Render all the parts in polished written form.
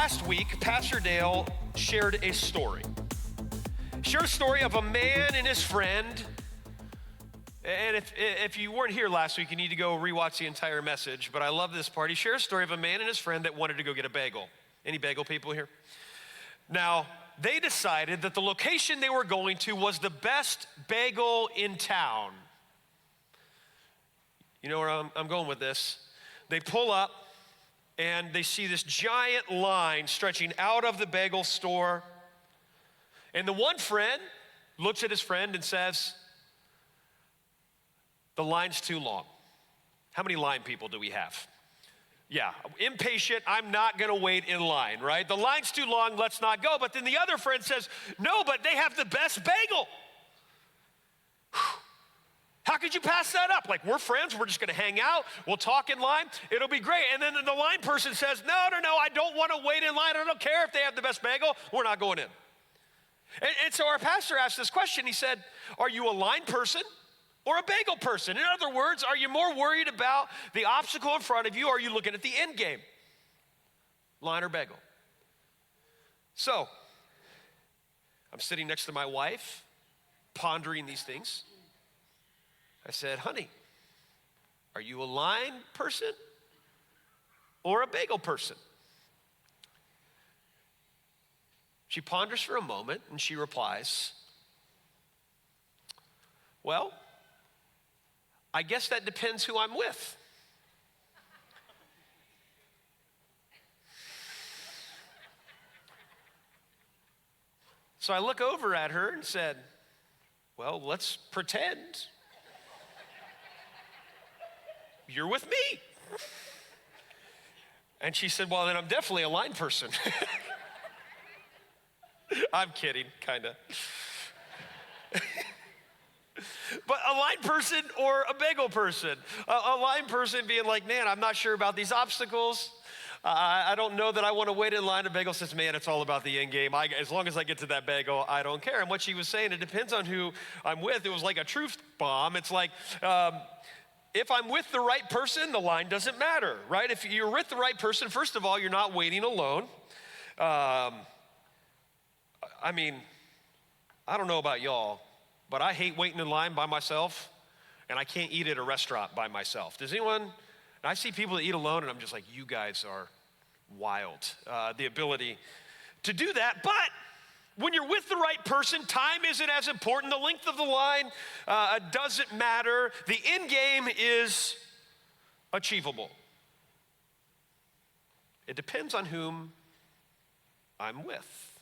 Last week, Pastor Dale shared a story. Shared a story of a man and his friend. And if you weren't here last week, you need to go rewatch the entire message. But I love this part. He shared a story of a man and his friend that wanted to go get a bagel. Any bagel people here? Now, they decided that the location they were going to was the best bagel in town. You know where I'm going with this? They pull up and they see this giant line stretching out of the bagel store. And the one friend looks at his friend and says, "The line's too long." How many line people do we have? Yeah, impatient, I'm not gonna wait in line, right? The line's too long, let's not go. But then the other friend says, "No, but they have the best bagel." How could you pass that up? Like, we're friends, we're just gonna hang out, we'll talk in line, it'll be great. And then the line person says, no, I don't wanna wait in line, I don't care if they have the best bagel, we're not going in. And so our pastor asked this question, he said, are you a line person or a bagel person? In other words, are you more worried about the obstacle in front of you, or are you looking at the end game? Line or bagel? So, I'm sitting next to my wife, pondering these things. I said, honey, are you a line person or a bagel person? She ponders for a moment and she replies, well, I guess that depends who I'm with. So I look over at her and said, well, let's pretend you're with me. And she said, well, then I'm definitely a line person. I'm kidding, kinda. But a line person or a bagel person? A line person being like, man, I'm not sure about these obstacles. I don't know that I want to wait in line. A bagel says, man, it's all about the end game. As long as I get to that bagel, I don't care. And what she was saying, it depends on who I'm with. It was like a truth bomb. It's like, if I'm with the right person, the line doesn't matter, right? If you're with the right person, first of all, you're not waiting alone. I mean, I don't know about y'all, but I hate waiting in line by myself, and I can't eat at a restaurant by myself. Does anyone? And I see people that eat alone, and I'm just like, you guys are wild. The ability to do that, but when you're with the right person, time isn't as important. The length of the line doesn't matter. The end game is achievable. It depends on whom I'm with.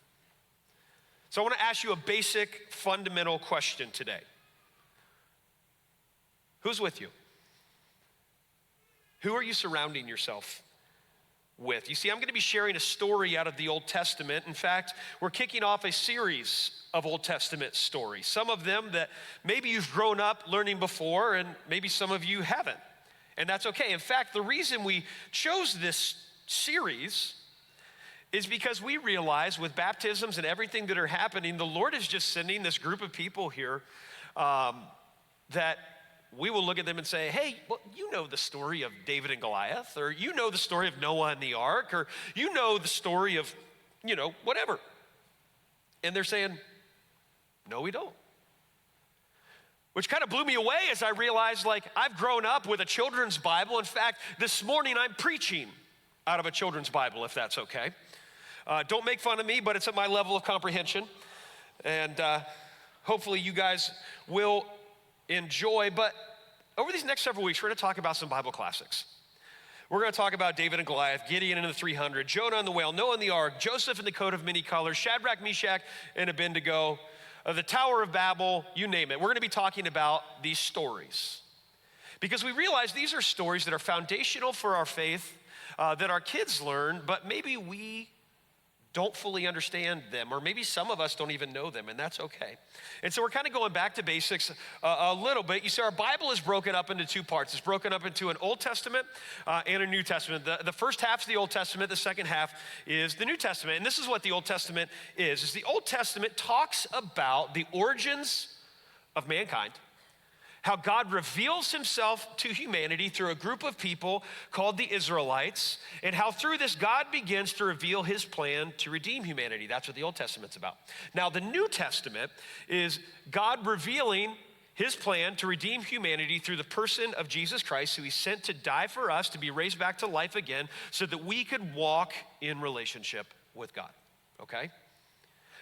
So I want to ask you a basic, fundamental question today. Who's with you? Who are you surrounding yourself with? You see, I'm going to be sharing a story out of the Old Testament. In fact, we're kicking off a series of Old Testament stories. Some of them that maybe you've grown up learning before, and maybe some of you haven't. And that's okay. In fact, the reason we chose this series is because we realize with baptisms and everything that are happening, the Lord is just sending this group of people here that we will look at them and say, hey, well, you know the story of David and Goliath, or you know the story of Noah and the ark, or you know the story of, whatever. And they're saying, no, we don't. Which kind of blew me away as I realized, I've grown up with a children's Bible. In fact, this morning I'm preaching out of a children's Bible, if that's okay. Don't make fun of me, but it's at my level of comprehension. And hopefully you guys will enjoy. But over these next several weeks, we're going to talk about some Bible classics. We're going to talk about David and Goliath, Gideon and the 300, Jonah and the whale, Noah and the ark, Joseph and the coat of many colors, Shadrach, Meschach, and Abednego, the Tower of Babel, you name it. We're going to be talking about these stories because we realize these are stories that are foundational for our faith, that our kids learn, but maybe we don't fully understand them, or maybe some of us don't even know them, and that's okay. And so we're kind of going back to basics a little bit. You see, our Bible is broken up into two parts. It's broken up into an Old Testament and a New Testament. The first half is the Old Testament. The second half is the New Testament. And this is what the Old Testament is the Old Testament talks about the origins of mankind, how God reveals himself to humanity through a group of people called the Israelites, and how through this God begins to reveal his plan to redeem humanity. That's what the Old Testament's about. Now, the New Testament is God revealing his plan to redeem humanity through the person of Jesus Christ, who he sent to die for us, to be raised back to life again, so that we could walk in relationship with God, okay?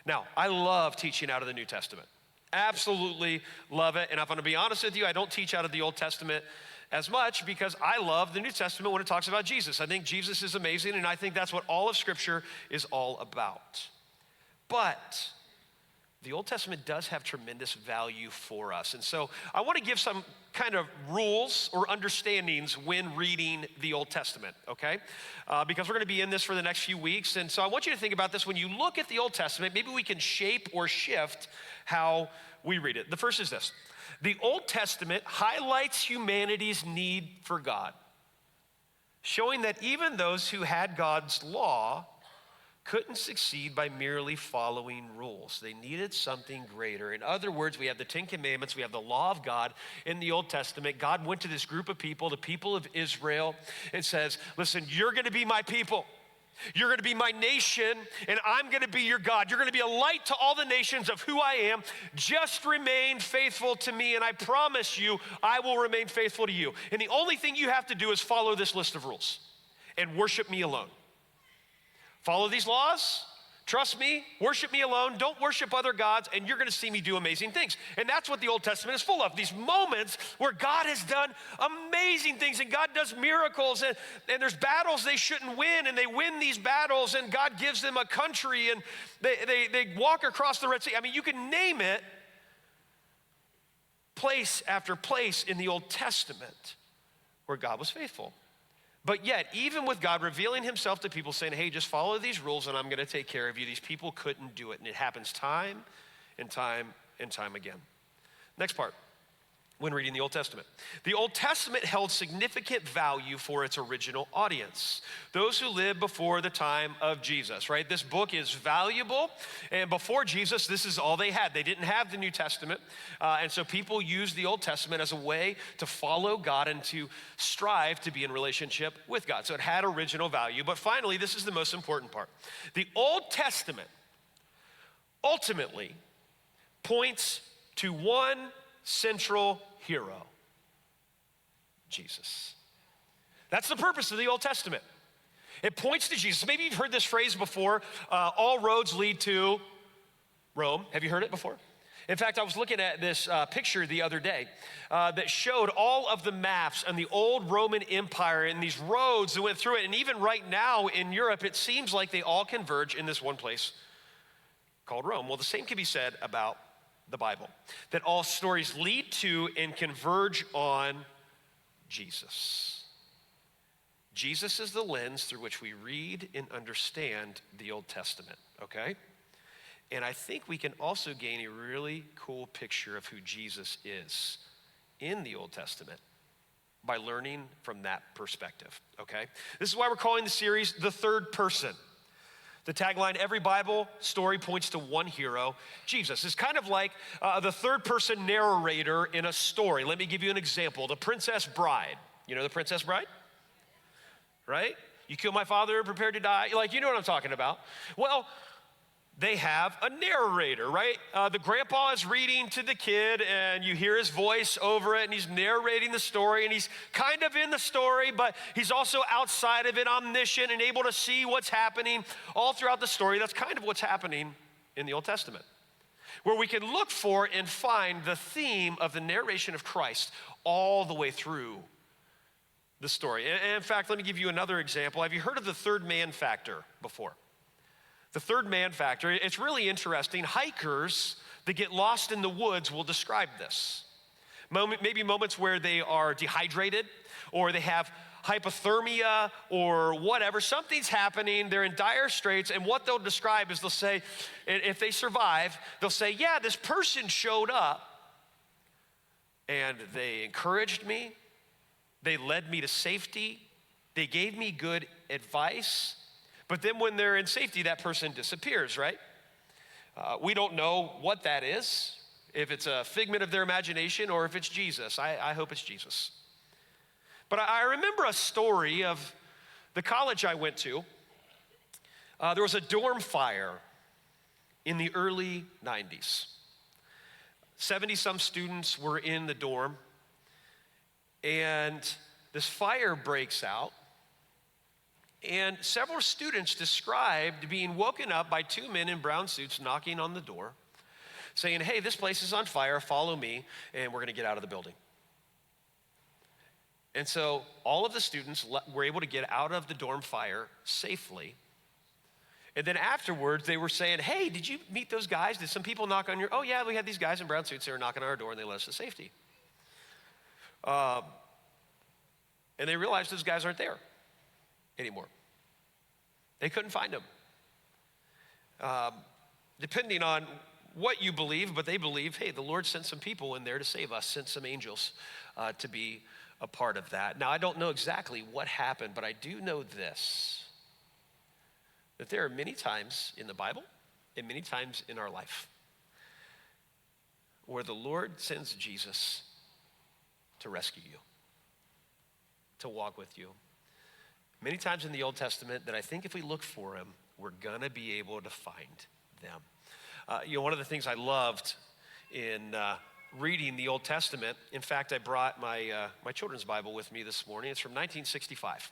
Now, I love teaching out of the New Testament. Absolutely love it. And if I'm gonna be honest with you, I don't teach out of the Old Testament as much because I love the New Testament when it talks about Jesus. I think Jesus is amazing, and I think that's what all of Scripture is all about. But the Old Testament does have tremendous value for us. And so I want to give some kind of rules or understandings when reading the Old Testament, okay? Because we're going to be in this for the next few weeks. And so I want you to think about this. When you look at the Old Testament, maybe we can shape or shift how we read it. The first is this. The Old Testament highlights humanity's need for God, showing that even those who had God's law couldn't succeed by merely following rules. They needed something greater. In other words, we have the 10 Commandments, we have the law of God in the Old Testament. God went to this group of people, the people of Israel, and says, listen, you're gonna be my people. You're gonna be my nation, and I'm gonna be your God. You're gonna be a light to all the nations of who I am. Just remain faithful to me, and I promise you, I will remain faithful to you. And the only thing you have to do is follow this list of rules and worship me alone. Follow these laws, trust me, worship me alone, don't worship other gods, and you're gonna see me do amazing things. And that's what the Old Testament is full of, these moments where God has done amazing things, and God does miracles, and there's battles they shouldn't win, and they win these battles, and God gives them a country, and they walk across the Red Sea. I mean, you can name it, place after place in the Old Testament where God was faithful. But yet, even with God revealing himself to people saying, hey, just follow these rules and I'm gonna take care of you, these people couldn't do it. And it happens time and time and time again. Next part, when reading the Old Testament. The Old Testament held significant value for its original audience, those who lived before the time of Jesus, right? This book is valuable, and before Jesus, this is all they had. They didn't have the New Testament, and so people used the Old Testament as a way to follow God and to strive to be in relationship with God. So it had original value, but finally, this is the most important part. The Old Testament ultimately points to one central hero, Jesus. That's the purpose of the Old Testament. It points to Jesus. Maybe you've heard this phrase before, all roads lead to Rome. Have you heard it before? In fact, I was looking at this picture the other day that showed all of the maps and the old Roman Empire and these roads that went through it. And even right now in Europe, it seems like they all converge in this one place called Rome. Well, the same can be said about the Bible, that all stories lead to and converge on Jesus. Jesus is the lens through which we read and understand the Old Testament, okay? And I think we can also gain a really cool picture of who Jesus is in the Old Testament by learning from that perspective, okay? This is why we're calling the series The Third Person. The tagline, every Bible story points to one hero, Jesus. It's kind of like the third person narrator in a story. Let me give you an example. The Princess Bride. You know the Princess Bride? Right? You kill my father, prepared to die. Like, you know what I'm talking about. Well, they have a narrator, right? The grandpa is reading to the kid and you hear his voice over it and he's narrating the story and he's kind of in the story, but he's also outside of it, omniscient and able to see what's happening all throughout the story. That's kind of what's happening in the Old Testament, where we can look for and find the theme of the narration of Christ all the way through the story. And in fact, let me give you another example. Have you heard of the third man factor before? The third man factor, it's really interesting. Hikers that get lost in the woods will describe this. Maybe moments where they are dehydrated or they have hypothermia or whatever. Something's happening, they're in dire straits, and what they'll describe is they'll say, if they survive, they'll say, yeah, this person showed up and they encouraged me, they led me to safety, they gave me good advice. But then when they're in safety, that person disappears, right? We don't know what that is. if it's a figment of their imagination or if it's Jesus. I hope it's Jesus. But I remember a story of the college I went to. There was a dorm fire in the early 90s. 70-some students were in the dorm, and this fire breaks out, and several students described being woken up by two men in brown suits knocking on the door, saying, hey, this place is on fire, follow me, and we're gonna get out of the building. And so all of the students were able to get out of the dorm fire safely. And then afterwards, they were saying, hey, did you meet those guys? Did some people knock on your, oh yeah, we had these guys in brown suits, they were knocking on our door and they led us to safety. And they realized those guys aren't there anymore. They couldn't find them. Depending on what you believe, but they believe, hey, the Lord sent some people in there to save us, sent some angels to be a part of that. Now, I don't know exactly what happened, but I do know this, that there are many times in the Bible and many times in our life where the Lord sends Jesus to rescue you, to walk with you. Many times in the Old Testament that I think if we look for him, we're gonna be able to find them. One of the things I loved in reading the Old Testament, in fact, I brought my children's Bible with me this morning. It's from 1965.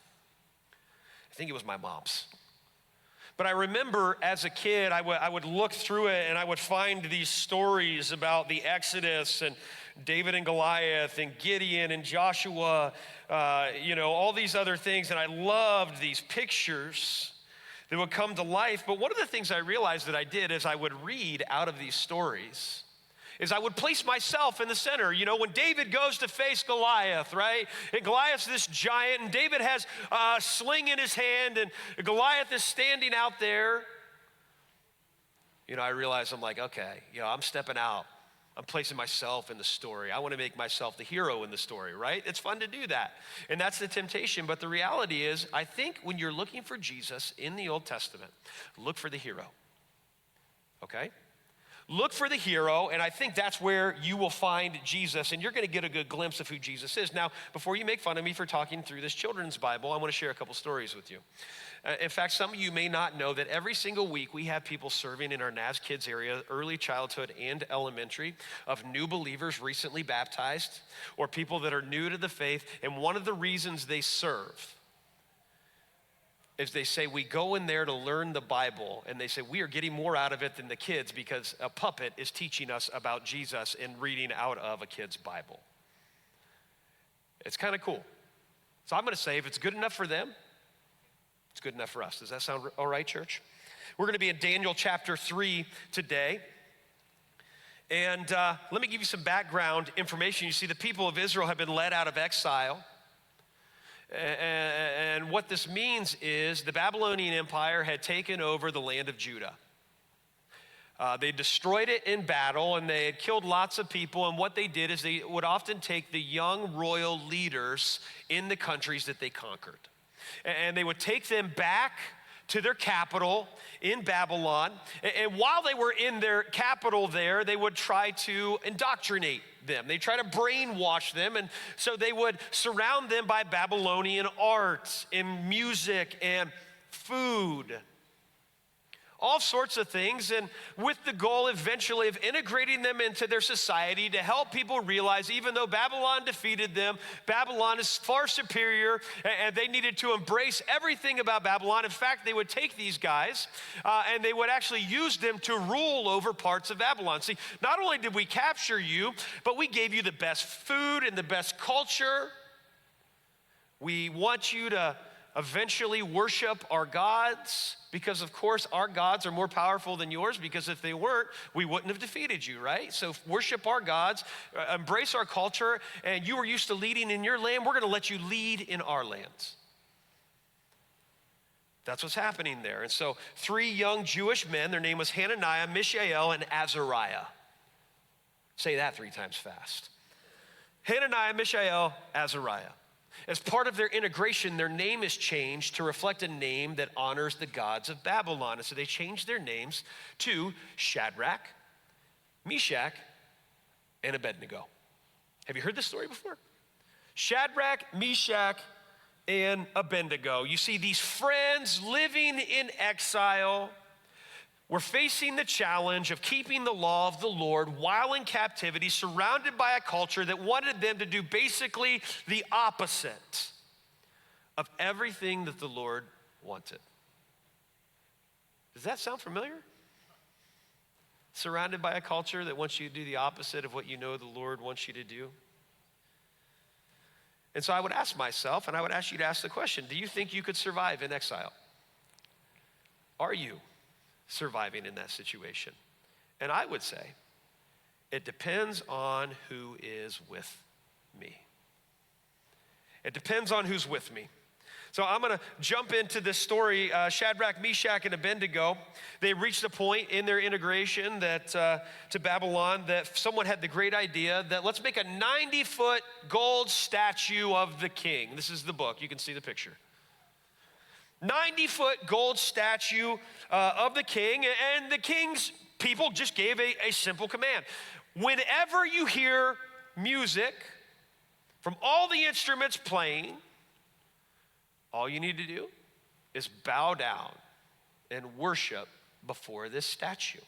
I think it was my mom's. But I remember as a kid, I would look through it and I would find these stories about the Exodus and David and Goliath and Gideon and Joshua, all these other things. And I loved these pictures that would come to life. But one of the things I realized that I did is I would read out of these stories is I would place myself in the center. When David goes to face Goliath, right? And Goliath's this giant, and David has a sling in his hand, and Goliath is standing out there. I realize I'm like, okay, I'm stepping out. I'm placing myself in the story. I want to make myself the hero in the story, right? It's fun to do that. And that's the temptation. But the reality is, I think when you're looking for Jesus in the Old Testament, look for the hero, okay? Look for the hero, and I think that's where you will find Jesus, and you're going to get a good glimpse of who Jesus is. Now, before you make fun of me for talking through this children's Bible, I want to share a couple stories with you. In fact, some of you may not know that every single week we have people serving in our NAS Kids area, early childhood and elementary, of new believers recently baptized or people that are new to the faith, and one of the reasons they serve is they say, we go in there to learn the Bible, and they say, we are getting more out of it than the kids because a puppet is teaching us about Jesus and reading out of a kid's Bible. It's kind of cool. So I'm gonna say, if it's good enough for them, it's good enough for us. Does that sound all right, church? We're gonna be in Daniel chapter 3 today. And let me give you some background information. You see, the people of Israel have been led out of exile. And what this means is the Babylonian Empire had taken over the land of Judah. They destroyed it in battle, and they had killed lots of people. And what they did is they would often take the young royal leaders in the countries that they conquered. And they would take them back to their capital in Babylon. And while they were in their capital there, they would try to indoctrinate them. They try to brainwash them. And so they would surround them by Babylonian art and music and food, all sorts of things, and with the goal eventually of integrating them into their society to help people realize even though Babylon defeated them, Babylon is far superior, and they needed to embrace everything about Babylon. In fact, they would take these guys and they would actually use them to rule over parts of Babylon. See, not only did we capture you, but we gave you the best food and the best culture. We want you to eventually worship our gods, because of course our gods are more powerful than yours, because if they weren't, we wouldn't have defeated you, right? So worship our gods, embrace our culture, and you were used to leading in your land, we're gonna let you lead in our lands. That's what's happening there. And so 3 young Jewish men, their name was Hannaniah, Mishael, and Azariah. Say that 3 times fast. Hannaniah, Mishael, Azariah. As part of their integration, their name is changed to reflect a name that honors the gods of Babylon. And so they changed their names to Shadrach, Meschach, and Abednego. Have you heard this story before? Shadrach, Meshach, and Abednego. You see, these friends living in exile were facing the challenge of keeping the law of the Lord while in captivity, surrounded by a culture that wanted them to do basically the opposite of everything that the Lord wanted. Does that sound familiar? Surrounded by a culture that wants you to do the opposite of what you know the Lord wants you to do. And so I would ask myself, and I would ask you to ask the question, do you think you could survive in exile? Are you surviving in that situation? And I would say, it depends on who is with me. It depends on who's with me. So I'm going to jump into this story. Shadrach, Meshach, and Abednego, they reached a point in their integration that to Babylon that someone had the great idea that let's make a 90-foot gold statue of the king. This is the book. You can see the picture. 90-foot gold statue of the king, and the king's people just gave a simple command. Whenever you hear music from all the instruments playing, all you need to do is bow down and worship before this statue.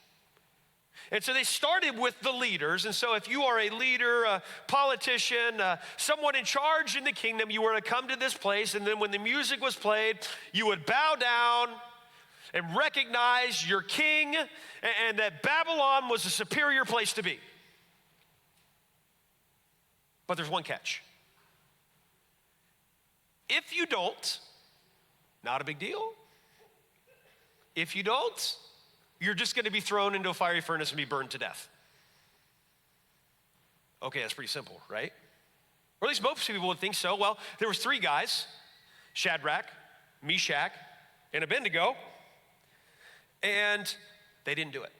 And so they started with the leaders. And so if you are a leader, a politician, someone in charge in the kingdom, you were to come to this place. And then when the music was played, you would bow down and recognize your king and that Babylon was a superior place to be. But there's one catch. If you don't, not a big deal. If you don't, you're just going to be thrown into a fiery furnace and be burned to death. Okay, that's pretty simple, right? Or at least most people would think so. Well, there was three guys, Shadrach, Meshach, and Abednego, and they didn't do it.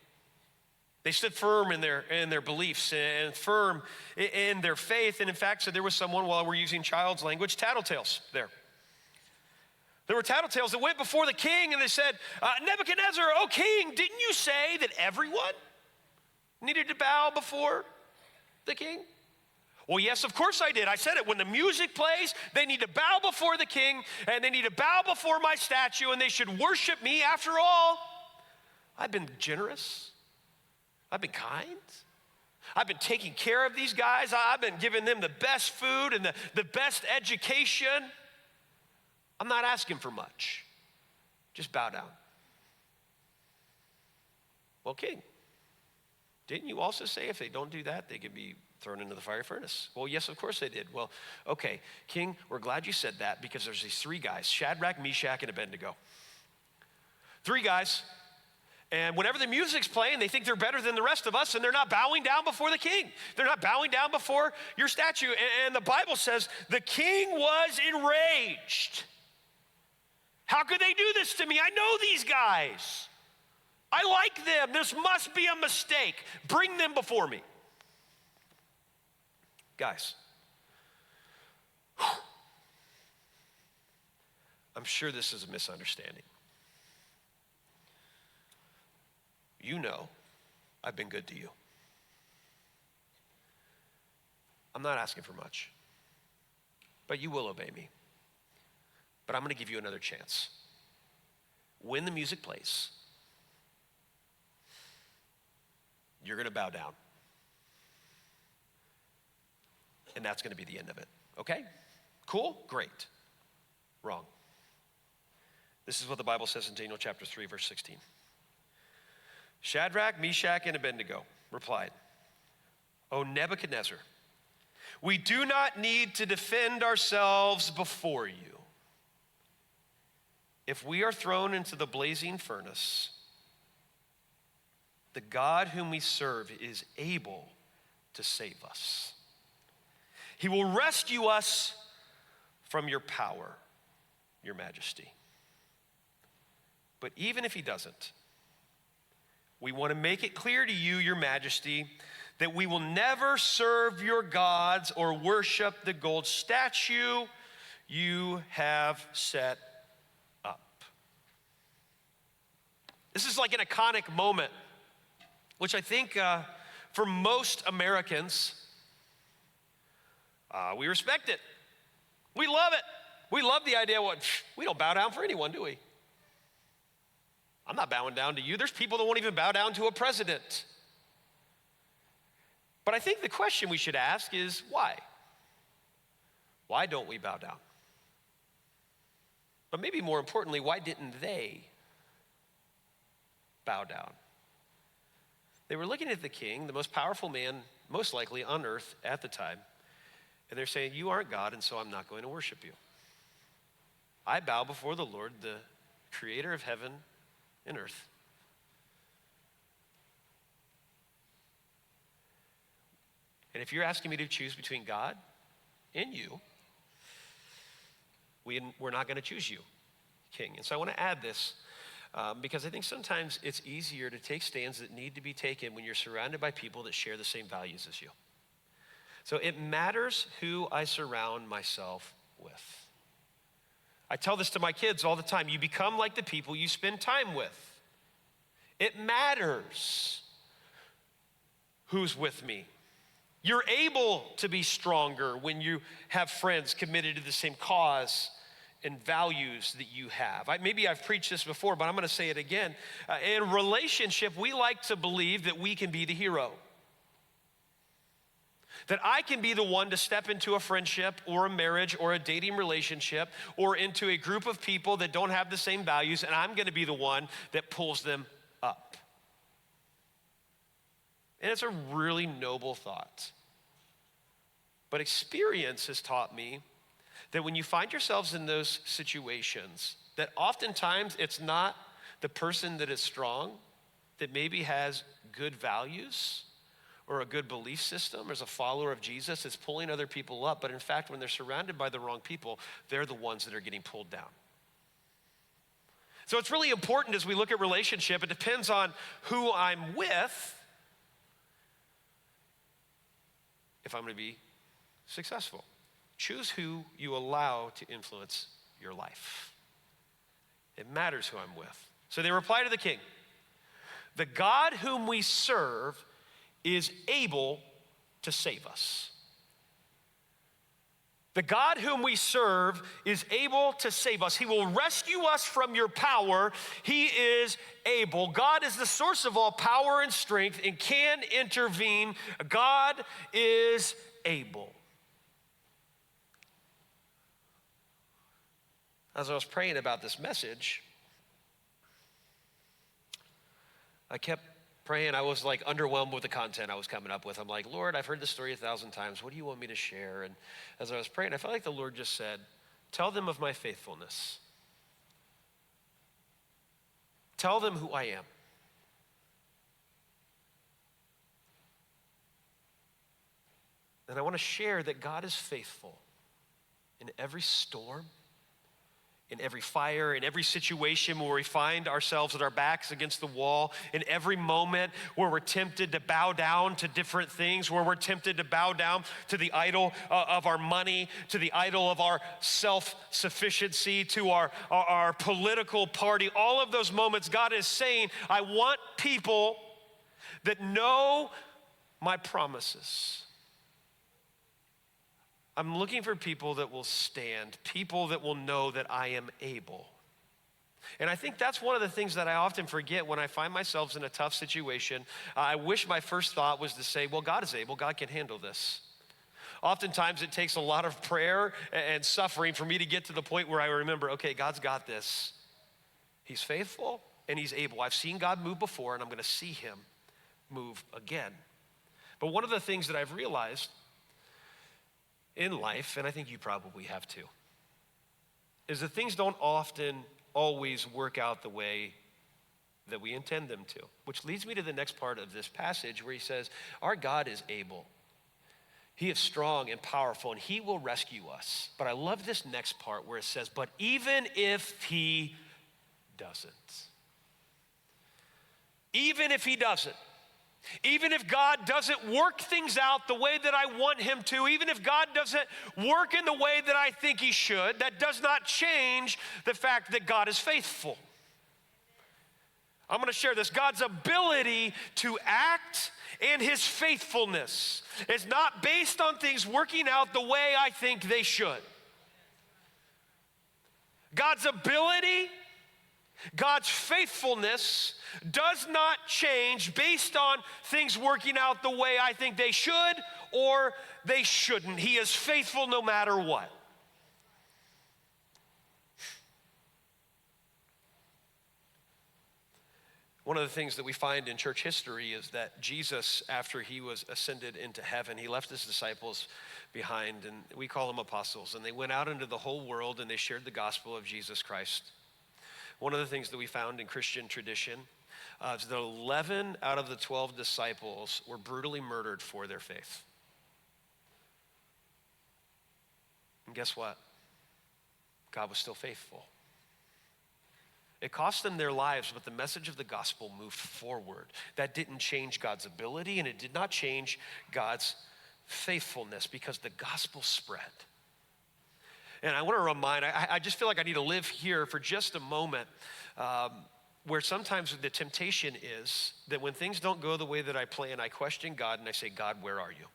They stood firm in their beliefs and firm in their faith. And in fact, so there was someone, while we're using child's language, tattletales there. There were tattletales that went before the king and they said, Nebuchadnezzar, oh king, didn't you say that everyone needed to bow before the king? Well, yes, of course I did. I said it. When the music plays, they need to bow before the king and they need to bow before my statue and they should worship me. After all, I've been generous. I've been kind. I've been taking care of these guys. I've been giving them the best food and the best education. I'm not asking for much. Just bow down. Well, king, didn't you also say if they don't do that, they could be thrown into the fiery furnace? Well, yes, of course they did. Well, okay, king, we're glad you said that because there's these three guys, Shadrach, Meshach, and Abednego. Three guys. And whenever the music's playing, they think they're better than the rest of us, and they're not bowing down before the king. They're not bowing down before your statue. And the Bible says the king was enraged. How could they do this to me? I know these guys. I like them. This must be a mistake. Bring them before me. Guys, I'm sure this is a misunderstanding. You know I've been good to you. I'm not asking for much, but you will obey me. But I'm going to give you another chance. When the music plays, you're going to bow down. And that's going to be the end of it. Okay? Cool? Great. Wrong. This is what the Bible says in Daniel chapter 3, verse 16. Shadrach, Meshach, and Abednego replied, O Nebuchadnezzar, we do not need to defend ourselves before you. If we are thrown into the blazing furnace, the God whom we serve is able to save us. He will rescue us from your power, your majesty. But even if he doesn't, we want to make it clear to you, your majesty, that we will never serve your gods or worship the gold statue you have set up. This is like an iconic moment, which I think for most Americans, we respect it. We love it. We love the idea, we don't bow down for anyone, do we? I'm not bowing down to you. There's people that won't even bow down to a president. But I think the question we should ask is why? Why don't we bow down? But maybe more importantly, why didn't they bow down? They were looking at the king, the most powerful man, most likely on earth at the time, and they're saying, you aren't God, and so I'm not going to worship you. I bow before the Lord, the creator of heaven and earth. And if you're asking me to choose between God and you, we're not going to choose you, king. And so I want to add this because I think sometimes it's easier to take stands that need to be taken when you're surrounded by people that share the same values as you. So it matters who I surround myself with. I tell this to my kids all the time. You become like the people you spend time with. It matters who's with me. You're able to be stronger when you have friends committed to the same cause and values that you have. Maybe I've preached this before, but I'm going to say it again. In relationship, we like to believe that we can be the hero. That I can be the one to step into a friendship or a marriage or a dating relationship or into a group of people that don't have the same values, and I'm going to be the one that pulls them up. And it's a really noble thought. But experience has taught me that when you find yourselves in those situations, that oftentimes it's not the person that is strong, that maybe has good values or a good belief system, or is a follower of Jesus, that's pulling other people up. But in fact, when they're surrounded by the wrong people, they're the ones that are getting pulled down. So it's really important as we look at relationship, it depends on who I'm with if I'm going to be successful. Choose who you allow to influence your life. It matters who I'm with. So they reply to the king, the God whom we serve is able to save us. The God whom we serve is able to save us. He will rescue us from your power. He is able. God is the source of all power and strength and can intervene. God is able. As I was praying about this message, I kept praying. I was like underwhelmed with the content I was coming up with. I'm like, Lord, I've heard this story 1,000 times. What do you want me to share? And as I was praying, I felt like the Lord just said, tell them of my faithfulness. Tell them who I am. And I want to share that God is faithful in every storm, in every fire, in every situation where we find ourselves with our backs against the wall, in every moment where we're tempted to bow down to different things, where we're tempted to bow down to the idol of our money, to the idol of our self-sufficiency, to our political party. All of those moments, God is saying, I want people that know my promises. I'm looking for people that will stand, people that will know that I am able. And I think that's one of the things that I often forget when I find myself in a tough situation. I wish my first thought was to say, well, God is able, God can handle this. Oftentimes it takes a lot of prayer and suffering for me to get to the point where I remember, okay, God's got this. He's faithful and he's able. I've seen God move before and I'm gonna see him move again. But one of the things that I've realized in life, and I think you probably have too, is that things don't often always work out the way that we intend them to, which leads me to the next part of this passage where he says, our God is able. He is strong and powerful and he will rescue us. But I love this next part where it says, but even if he doesn't, even if he doesn't, even if God doesn't work things out the way that I want him to, even if God doesn't work in the way that I think he should, that does not change the fact that God is faithful. I'm going to share this. God's ability to act and his faithfulness is not based on things working out the way I think they should. God's ability, God's faithfulness does not change based on things working out the way I think they should or they shouldn't. He is faithful no matter what. One of the things that we find in church history is that Jesus, after he was ascended into heaven, he left his disciples behind, and we call them apostles, and they went out into the whole world and they shared the gospel of Jesus Christ. One of the things that we found in Christian tradition is that 11 out of the 12 disciples were brutally murdered for their faith. And guess what? God was still faithful. It cost them their lives, but the message of the gospel moved forward. That didn't change God's ability, and it did not change God's faithfulness because the gospel spread. And I want to remind, I just feel like I need to live here for just a moment, where sometimes the temptation is that when things don't go the way that I plan, I question God and I say, God, where are you?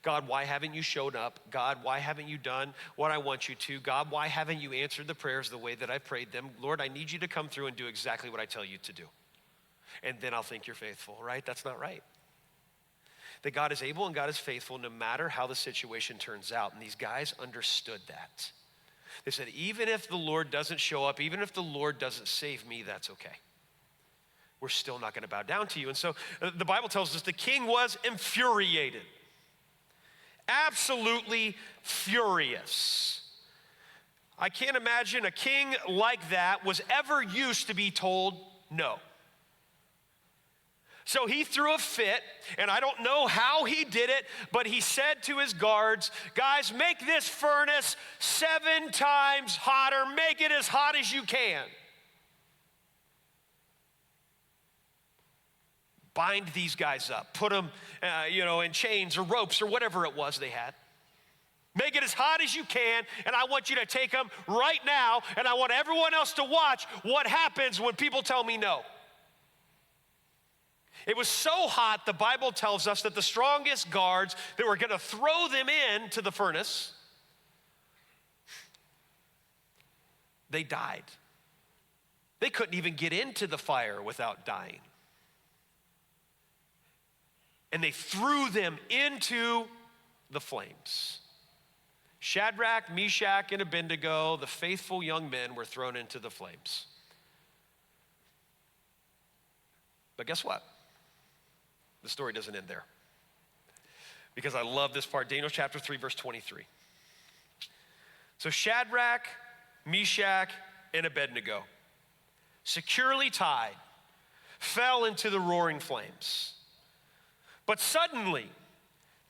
God, why haven't you showed up? God, why haven't you done what I want you to? God, why haven't you answered the prayers the way that I prayed them? Lord, I need you to come through and do exactly what I tell you to do. And then I'll think you're faithful, right? That's not right. That God is able and God is faithful no matter how the situation turns out. And these guys understood that. They said, even if the Lord doesn't show up, even if the Lord doesn't save me, that's okay. We're still not going to bow down to you. And so the Bible tells us the king was infuriated. Absolutely furious. I can't imagine a king like that was ever used to be told no. So he threw a fit, and I don't know how he did it, but he said to his guards, guys, make this furnace 7 times hotter. Make it as hot as you can. Bind these guys up, put them, in chains or ropes or whatever it was they had. Make it as hot as you can, and I want you to take them right now, and I want everyone else to watch what happens when people tell me no. It was so hot, the Bible tells us that the strongest guards that were going to throw them into the furnace, they died. They couldn't even get into the fire without dying. And they threw them into the flames. Shadrach, Meschach, and Abednego, the faithful young men, were thrown into the flames. But guess what? The story doesn't end there. Because I love this part. Daniel chapter 3, verse 23. So Shadrach, Meschach, and Abednego, securely tied, fell into the roaring flames. But suddenly,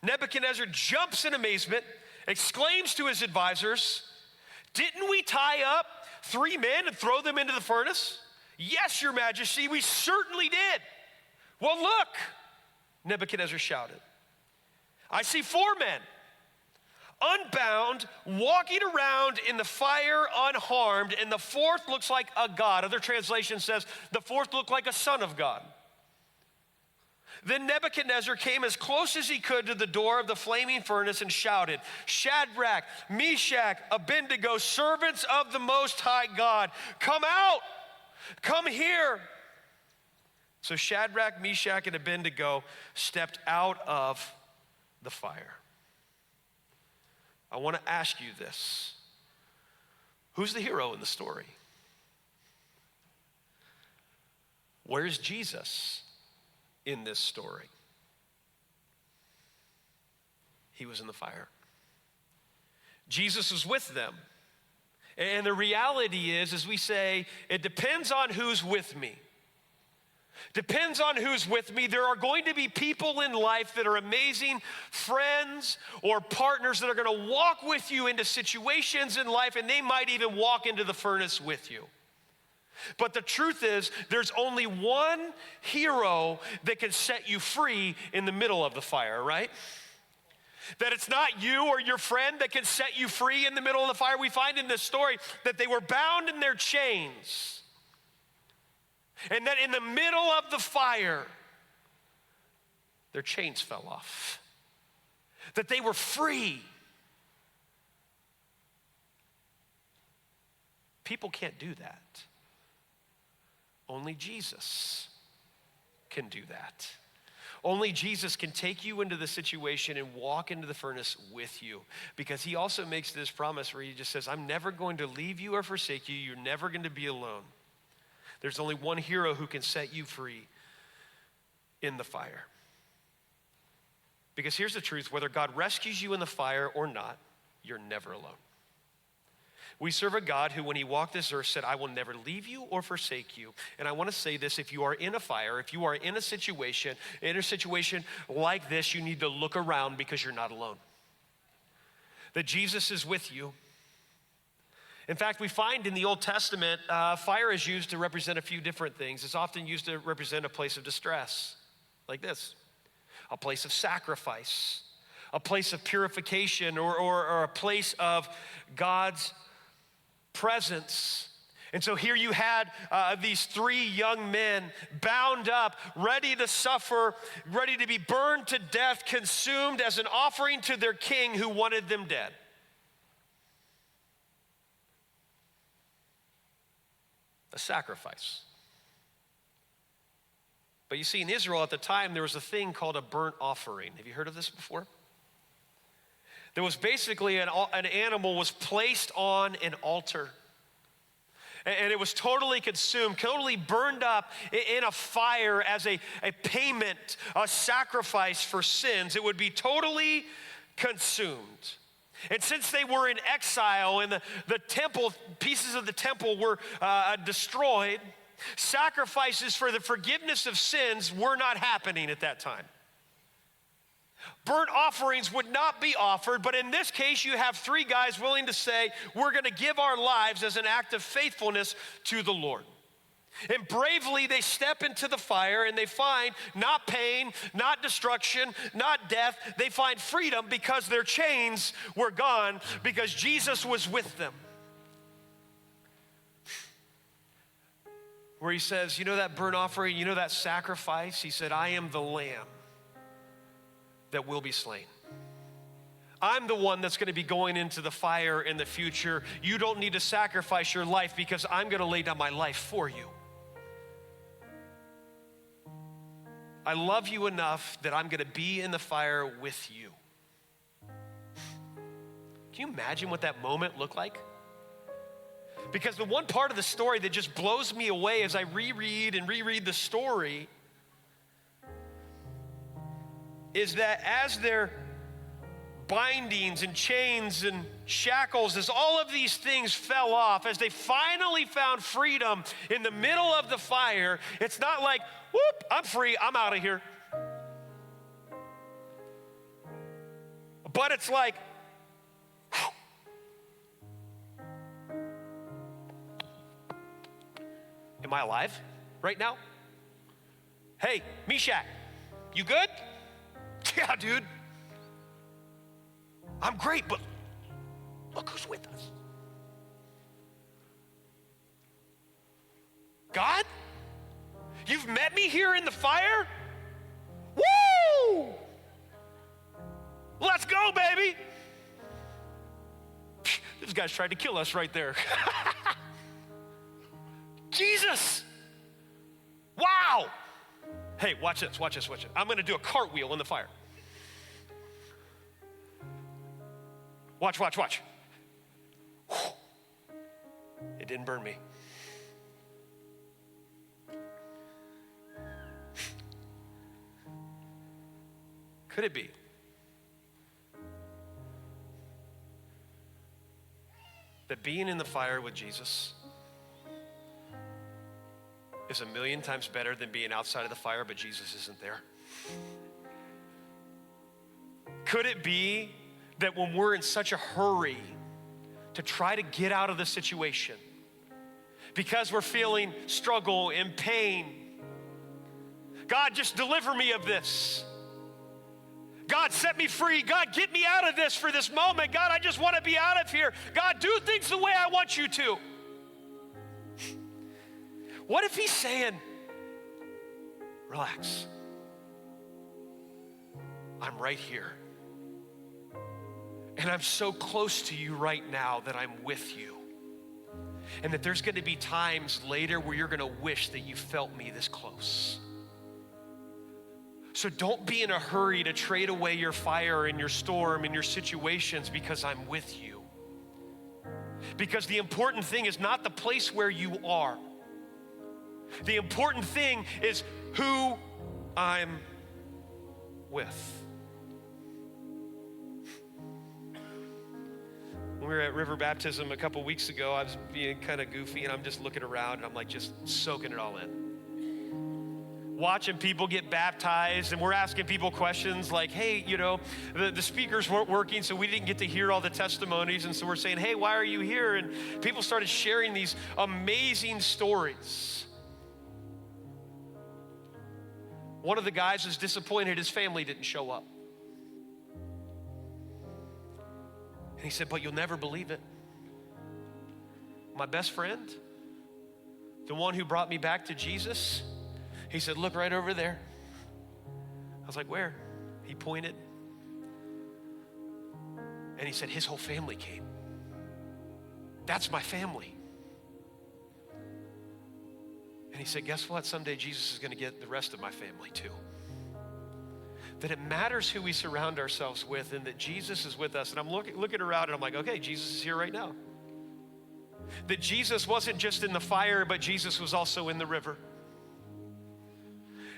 Nebuchadnezzar jumps in amazement, exclaims to his advisors, didn't we tie up 3 men and throw them into the furnace? Yes, your majesty, we certainly did. Well, look, Nebuchadnezzar shouted. I see 4 men, unbound, walking around in the fire unharmed, and the 4th looks like a god. Other translation says the 4th looked like a son of God. Then Nebuchadnezzar came as close as he could to the door of the flaming furnace and shouted, Shadrach, Meshach, Abednego, servants of the Most High God, come out, come here. So Shadrach, Meshach, and Abednego stepped out of the fire. I want to ask you this. Who's the hero in the story? Where's Jesus in this story? He was in the fire. Jesus was with them. And the reality is, as we say, it depends on who's with me. Depends on who's with me. There are going to be people in life that are amazing friends or partners that are going to walk with you into situations in life, and they might even walk into the furnace with you. But the truth is, there's only one hero that can set you free in the middle of the fire, right? That it's not you or your friend that can set you free in the middle of the fire. We find in this story that they were bound in their chains. And that in the middle of the fire, their chains fell off, that they were free. People can't do that. Only Jesus can do that. Only Jesus can take you into the situation and walk into the furnace with you, because he also makes this promise where he just says, I'm never going to leave you or forsake you. You're never going to be alone. There's only one hero who can set you free in the fire. Because here's the truth, whether God rescues you in the fire or not, you're never alone. We serve a God who, when he walked this earth, said, I will never leave you or forsake you. And I want to say this, if you are in a fire, if you are in a situation like this, you need to look around because you're not alone. That Jesus is with you. In fact, we find in the Old Testament, fire is used to represent a few different things. It's often used to represent a place of distress, like this, a place of sacrifice, a place of purification, or a place of God's presence. And so here you had these three young men bound up, ready to suffer, ready to be burned to death, consumed as an offering to their king who wanted them dead. A sacrifice. But you see, in Israel at the time, there was a thing called a burnt offering. Have you heard of this before? There was basically an animal was placed on an altar. And it was totally consumed, totally burned up in a fire as a payment, a sacrifice for sins. It would be totally consumed. And since they were in exile and the temple, pieces of the temple were destroyed, sacrifices for the forgiveness of sins were not happening at that time. Burnt offerings would not be offered, but in this case, you have three guys willing to say, we're going to give our lives as an act of faithfulness to the Lord. And bravely, they step into the fire and they find not pain, not destruction, not death. They find freedom because their chains were gone, because Jesus was with them. Where he says, you know that burnt offering, you know that sacrifice? He said, I am the lamb that will be slain. I'm the one that's going to be going into the fire in the future. You don't need to sacrifice your life because I'm going to lay down my life for you. I love you enough that I'm going to be in the fire with you. Can you imagine what that moment looked like? Because the one part of the story that just blows me away as I reread the story is that as their bindings and chains and shackles, as all of these things fell off, as they finally found freedom in the middle of the fire, it's not like, whoop, I'm free, I'm out of here. But it's like, am I alive right now? Hey, Meschach, you good? Yeah, dude. I'm great, but look who's with us. God, you've met me here in the fire? Woo! Let's go, baby. This guy's tried to kill us right there. Jesus. Wow. Hey, watch this. I'm going to do a cartwheel in the fire. Watch. It didn't burn me. Could it be that being in the fire with Jesus is a million times better than being outside of the fire, but Jesus isn't there? Could it be that when we're in such a hurry to try to get out of the situation because we're feeling struggle and pain, God, just deliver me of this. God, set me free. God, get me out of this for this moment. God, I just want to be out of here. God, do things the way I want you to. What if he's saying, relax. I'm right here. And I'm so close to you right now that I'm with you. And that there's gonna be times later where you're gonna wish that you felt me this close. So don't be in a hurry to trade away your fire and your storm and your situations because I'm with you. Because the important thing is not the place where you are. The important thing is who I'm with. When we were at River Baptism a couple weeks ago, I was being kind of goofy and I'm just looking around and I'm like just soaking it all in. Watching people get baptized, and we're asking people questions like, hey, you know, the speakers weren't working, so we didn't get to hear all the testimonies. And so we're saying, hey, why are you here? And people started sharing these amazing stories. One of the guys was disappointed his family didn't show up. And he said, but you'll never believe it. My best friend, the one who brought me back to Jesus, he said, look right over there. I was like, where? He pointed. And he said, his whole family came. That's my family. And he said, guess what? Someday Jesus is going to get the rest of my family too. That it matters who we surround ourselves with and that Jesus is with us. And I'm looking around and I'm like, okay, Jesus is here right now. That Jesus wasn't just in the fire, but Jesus was also in the river.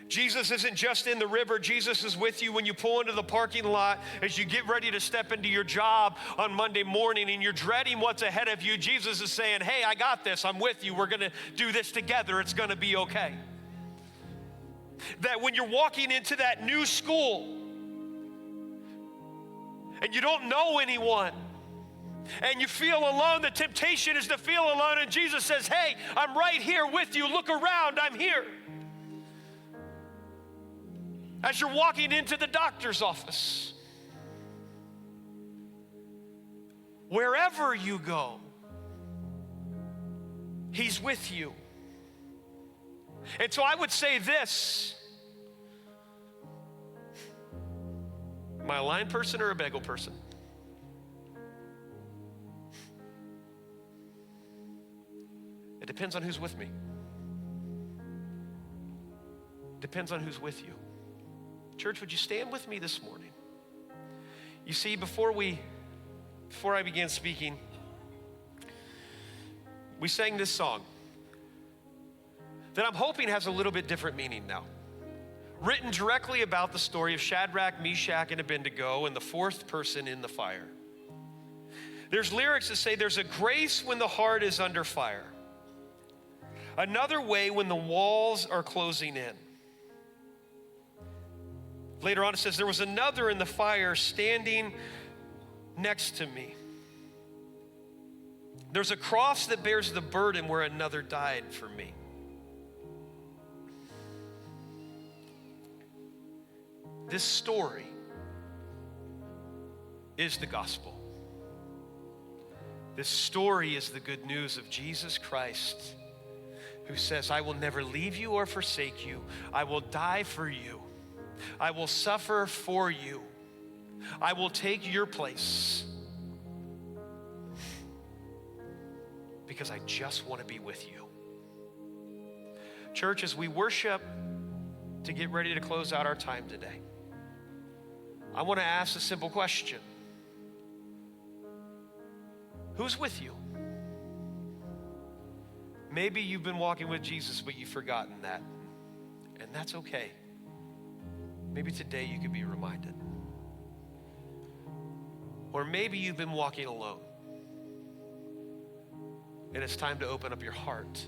Jesus isn't just in the river. Jesus is with you when you pull into the parking lot, as you get ready to step into your job on Monday morning and you're dreading what's ahead of you. Jesus is saying, hey, I got this. I'm with you. We're going to do this together. It's going to be okay. That when you're walking into that new school and you don't know anyone and you feel alone, the temptation is to feel alone, and Jesus says, hey, I'm right here with you. Look around. I'm here. As you're walking into the doctor's office, wherever you go, he's with you. And so I would say this, am I a line person or a bagel person? It depends on who's with me. Depends on who's with you. Church, would you stand with me this morning? You see, before I began speaking, we sang this song that I'm hoping has a little bit different meaning now. Written directly about the story of Shadrach, Meschach, and Abednego and the fourth person in the fire. There's lyrics that say there's a grace when the heart is under fire. Another way when the walls are closing in. Later on it says, there was another in the fire standing next to me. There's a cross that bears the burden where another died for me. This story is the gospel. This story is the good news of Jesus Christ, who says, I will never leave you or forsake you. I will die for you. I will suffer for you. I will take your place because I just want to be with you. Church, as we worship to get ready to close out our time today, I want to ask a simple question. Who's with you? Maybe you've been walking with Jesus, but you've forgotten that, and that's okay. Maybe today you could be reminded. Or maybe you've been walking alone, and it's time to open up your heart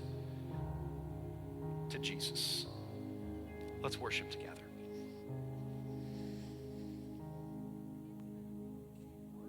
to Jesus. Let's worship together.